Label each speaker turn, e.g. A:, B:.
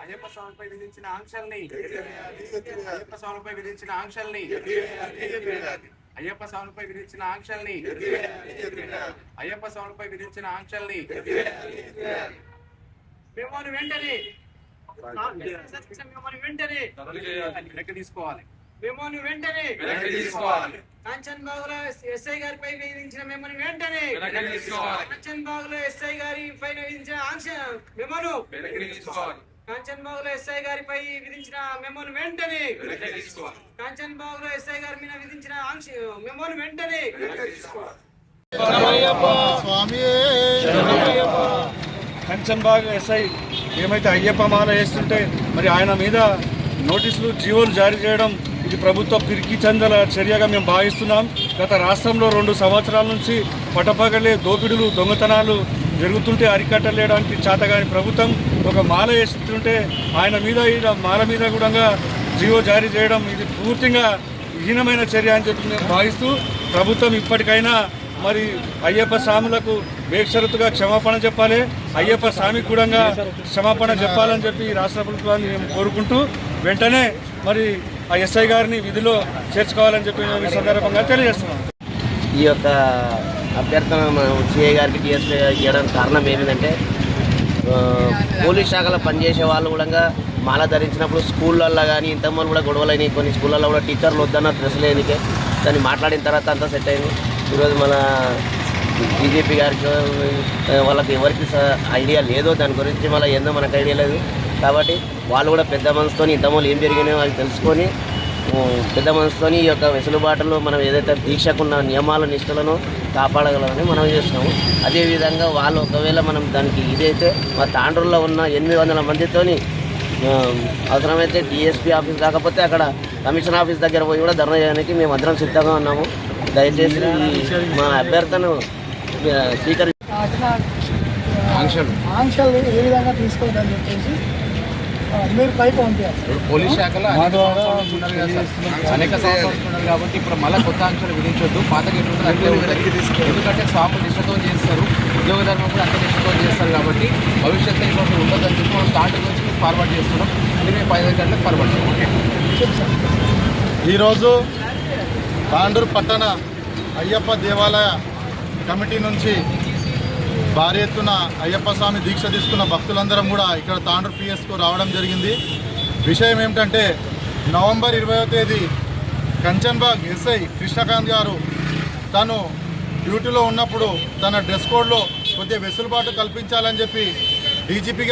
A: అయ్యప్ప స్వామిపై విధించిన ఆంక్షల్ని అయ్యప్ప స్వామిపై విధించిన ఆంక్షల్ని అయ్యప్ప స్వామిపై విధించిన ఆంక్షల్ని అయ్యప్ప స్వామిపై విధించిన ఆంక్షల్ని మేమోని వెంటనే వెనక్కి తీసుకోవాలి. మేమోని వెంటనే కాంచన్ బాగుల ఎస్ఐ గారిపై విధించిన మేమోని వెంటనే కాంచన్ బాగుల ఎస్ఐ గారి పైన విధించిన ఆంక్ష మెమోను కాంచన్ బాగుల ఎస్ఐ గారిపై విధించిన మెమోను వెంటనే కాంచన్ బాగుల ఎస్ఐ గారి మీద విధించిన ఆంక్ష మెమోను వెంటనే
B: కంచన్బాగ్ ఎస్ఐ ఏమైతే అయ్యప్ప మాల వేస్తుంటే మరి ఆయన మీద నోటీసులు జీవోలు జారీ చేయడం ఇది ప్రభుత్వ పిరికి చందల చర్యగా మేము భావిస్తున్నాం. గత రాష్ట్రంలో 2 సంవత్సరాల నుంచి పటపగలే దోపిడులు దొంగతనాలు జరుగుతుంటే అరికట్టలేడానికి చేతగాని ప్రభుత్వం ఒక మాల వేస్తుంటే ఆయన మీద మాల మీద కూడా జీవో జారీ చేయడం ఇది పూర్తిగా హీనమైన చర్య అని చెప్పి మేము భావిస్తూ ప్రభుత్వం ఇప్పటికైనా మరి అయ్యప్ప స్వాములకు బేషరతుగా క్షమాపణ చెప్పాలి, అయ్యప్ప స్వామికి కూడా క్షమాపణ చెప్పాలని చెప్పి రాష్ట్ర ప్రభుత్వాన్ని మేము కోరుకుంటూ వెంటనే మరి ఆ ఎస్ఐ గారిని విధిలో చేర్చుకోవాలని చెప్పి మేము ఈ సందర్భంగా తెలియజేస్తున్నాం.
C: ఈ యొక్క అభ్యర్థన సిఐ గారికి డిఎస్పీ చేయడానికి కారణం ఏమిటంటే పోలీస్ శాఖలో పనిచేసే వాళ్ళు కూడా మాల ధరించినప్పుడు స్కూళ్ళల్లో కానీ ఇంతకుముందు కూడా గొడవలైన కొన్ని స్కూళ్ళల్లో కూడా టీచర్లు వద్దన్న డ్రెస్ లేనికే దాన్ని మాట్లాడిన తర్వాత అంతా సెట్ అయింది. ఈరోజు మన బీజేపీ గారికి వాళ్ళకి ఎవరికి ఐడియా లేదో దాని గురించి మళ్ళీ ఏందో మనకు ఐడియా లేదు. కాబట్టి వాళ్ళు కూడా పెద్ద మనసుతో ఇంతకుముందు ఏం జరిగినాయో అది తెలుసుకొని పెద్ద మనసుతో ఈ యొక్క వెసులుబాటులో మనం ఏదైతే దీక్షకున్న నియమాల నిష్ఠలను కాపాడగలమని మనం చేస్తున్నాము. అదేవిధంగా వాళ్ళు ఒకవేళ మనం దానికి ఇదైతే మా తాండ్రుల్లో ఉన్న 800 మందితోని అవసరమైతే డిఎస్పీ ఆఫీస్ కాకపోతే అక్కడ కమిషన్ ఆఫీస్ దగ్గర పోయి కూడా ధర్నా చేయడానికి మేము అందరం సిద్ధంగా ఉన్నాము. దయచేసి మా అభ్యర్థనను
D: ఆంక్షలు ఏ విధంగా తీసుకోవద్దని చెప్పేసి మీరు పైకి పంపించారు.
A: పోలీస్ శాఖలో అనేక సంవత్సరాలు ఉన్నారు కాబట్టి ఇప్పుడు మళ్ళీ కొత్త ఆంక్షలు విధించొద్దు. పాత ఎందుకంటే స్వాములు నిష్ఠతో చేస్తారు, ఉద్యోగ ధర్మం కూడా అంత నిష్ఠతో చేస్తారు కాబట్టి భవిష్యత్తులో ఇటువంటి ఉండదని చెప్పి మనం దాంట్లో నుంచి మేము ఫార్వర్డ్ చేస్తున్నాం. ఇది మేము 15 గంటలకు ఫార్వర్డ్ చేస్తాం.
E: ఈరోజు తాండూరు పట్టణ అయ్యప్ప దేవాలయ కమిటీ నుంచి భారీ ఎత్తున అయ్యప్ప స్వామి దీక్ష తీసుకున్న భక్తులందరం కూడా ఇక్కడ తాండూరు పిఎస్కు రావడం జరిగింది. విషయం ఏమిటంటే నవంబర్ 20వ తేదీ కంచన్బాగ్ ఎస్ఐ కృష్ణకాంత్ గారు తను డ్యూటీలో ఉన్నప్పుడు తన డ్రెస్ కోడ్లో కొద్దిగా వెసులుబాటు కల్పించాలని చెప్పి డీజీపీ